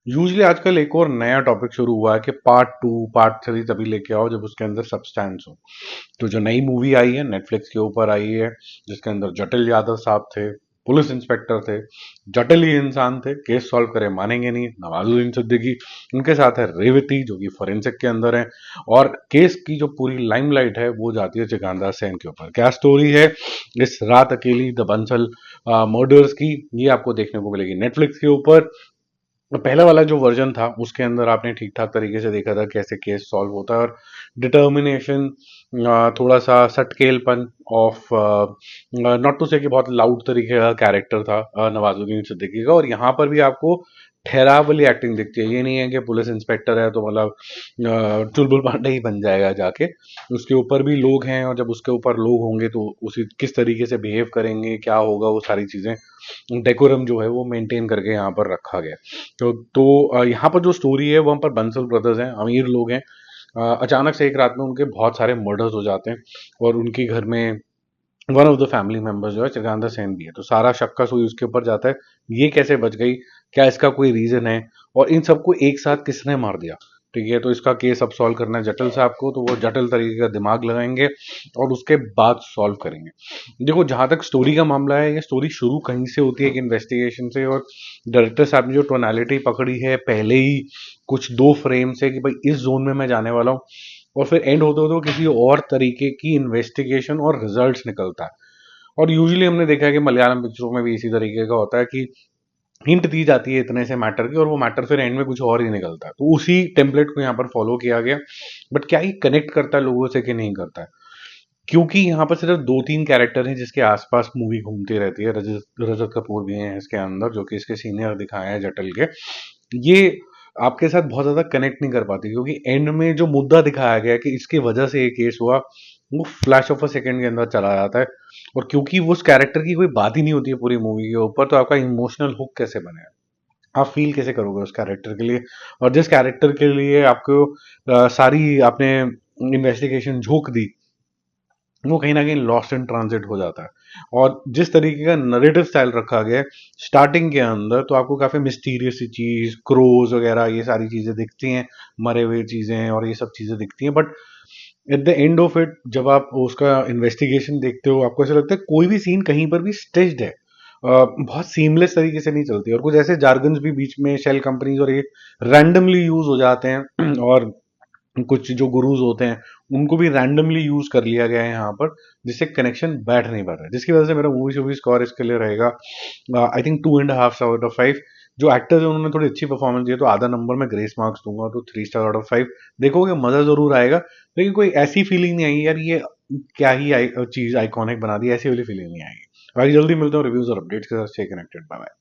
Usually आजकल एक और नया टॉपिक शुरू हुआ है कि पार्ट टू पार्ट थ्री तभी लेके आओ जब उसके अंदर सब्सटेंस हो। तो जो नई मूवी आई है नेटफ्लिक्स के ऊपर आई है, जिसके अंदर जटिल यादव साहब थे, पुलिस इंस्पेक्टर थे, जटिल ही इंसान थे, केस सॉल्व करे मानेंगे नहीं, नवाजुद्दीन सिद्दीकी, उनके साथ है रेवती जो कि फोरेंसिक के अंदर है। और केस की जो पूरी लाइमलाइट है वो जाती है चिकांदा सेन के ऊपर। क्या स्टोरी है इस रात अकेली द बंसल मर्डर्स की, ये आपको देखने को मिलेगी नेटफ्लिक्स के ऊपर। तो पहला वाला जो वर्जन था उसके अंदर आपने ठीक ठाक तरीके से देखा था कैसे केस सॉल्व होता है, और डिटर्मिनेशन, थोड़ा सा सटकेलपन ऑफ, नॉट टू से कि बहुत लाउड तरीके का कैरेक्टर था नवाजुद्दीन सिद्दीकी का। और यहाँ पर भी आपको ठहराव वाली एक्टिंग दिखती है। ये नहीं है कि पुलिस इंस्पेक्टर है तो मतलब चुलबुल पांडे ही बन जाएगा जाके। उसके ऊपर भी लोग हैं, और जब उसके ऊपर लोग होंगे तो उसी किस तरीके से बिहेव करेंगे, क्या होगा, वो सारी चीजें डेकोरम जो है वो मेंटेन करके यहाँ पर रखा गया। तो यहाँ पर जो स्टोरी है वहाँ पर बंसल ब्रदर्स हैं, अमीर लोग हैं। अचानक से एक रात में उनके बहुत सारे मर्डर्स हो जाते हैं, और उनके घर में one of the family members जो है चिदानंद सेन भी है। तो सारा शक का सुई उसके ऊपर जाता है, ये कैसे बच गई, क्या इसका कोई रीजन है, और इन सबको एक साथ किसने मार दिया। ठीक है, तो इसका केस अब सॉल्व करना है जटिल साहब को, तो वो जटिल तरीके का दिमाग लगाएंगे और उसके बाद सॉल्व करेंगे। देखो, जहां तक स्टोरी का मामला है, ये स्टोरी शुरू कहीं से होती है, एक इन्वेस्टिगेशन से। और डायरेक्टर साहब ने जो टोनालिटी पकड़ी है पहले ही कुछ दो फ्रेम से कि भाई इस जोन में मैं जाने वाला हूँ, और फिर एंड होते होते वो किसी और तरीके की इन्वेस्टिगेशन और रिजल्ट्स निकलता है। और यूजुअली हमने देखा है कि मलयालम पिक्चरों में भी इसी तरीके का होता है कि हिंट दी जाती है इतने से मैटर की, और वो मैटर फिर एंड में कुछ और ही निकलता है। तो उसी टेम्पलेट को यहाँ पर फॉलो किया गया। बट क्या ही कनेक्ट करता है लोगों से कि नहीं करता है, क्योंकि यहाँ पर सिर्फ दो तीन कैरेक्टर हैं जिसके आसपास मूवी घूमती रहती है। रजत रजत कपूर भी हैं इसके अंदर, जो कि इसके सीनियर दिखाए हैं जटिल के। ये आपके साथ बहुत ज्यादा कनेक्ट नहीं कर पाती, क्योंकि एंड में जो मुद्दा दिखाया गया है कि इसकी वजह से ये केस हुआ, वो फ्लैश ऑफ अ सेकंड के अंदर चला जाता है। और क्योंकि वो उस कैरेक्टर की कोई बात ही नहीं होती है पूरी मूवी के ऊपर, तो आपका इमोशनल हुक कैसे बनेगा, आप फील कैसे करोगे उस कैरेक्टर के लिए। और जिस कैरेक्टर के लिए आपको सारी आपने इन्वेस्टिगेशन झोंक दी, वो कहीं ना कहीं लॉस्ट इन ट्रांजिट हो जाता है। और जिस तरीके का नरेटिव स्टाइल रखा गया है स्टार्टिंग के अंदर, तो आपको काफी मिस्टीरियस सी चीज, क्रोज वगैरह ये सारी चीजें दिखती हैं, मरे हुए चीजें और ये सब चीजें दिखती हैं। But at the end of it जब आप उसका इन्वेस्टिगेशन देखते हो, आपको ऐसा लगता है कोई भी सीन कहीं पर भी स्टेज्ड है, बहुत सीमलेस तरीके से नहीं चलती। और कुछ ऐसे जार्गन्स भी बीच में शेल कंपनीज और ये रैंडमली यूज हो जाते हैं और कुछ जो गुरुज होते हैं उनको भी रैंडमली यूज कर लिया गया है यहाँ पर, जिससे कनेक्शन बैठ नहीं पा रहा है, जिसकी वजह से मेरा मूवी शूवी स्कोर इसके लिए रहेगा आई थिंक 2.5 आउट ऑफ 5। जो एक्टर्स हैं उन्होंने थोड़ी अच्छी परफॉर्मेंस दी है, तो आधा नंबर मैं ग्रेस मार्क्स दूंगा, तो 3 स्टार आउट ऑफ 5। देखोगे मजा जरूर आएगा, लेकिन कोई ऐसी फीलिंग नहीं आएगी यार ये क्या ही चीज आइकॉनिक बना दी, ऐसी वाली फीलिंग नहीं आएगी। बाकी जल्दी मिलते हैं रिव्यूज और अपडेट्स के साथ। Stay connected, bye bye.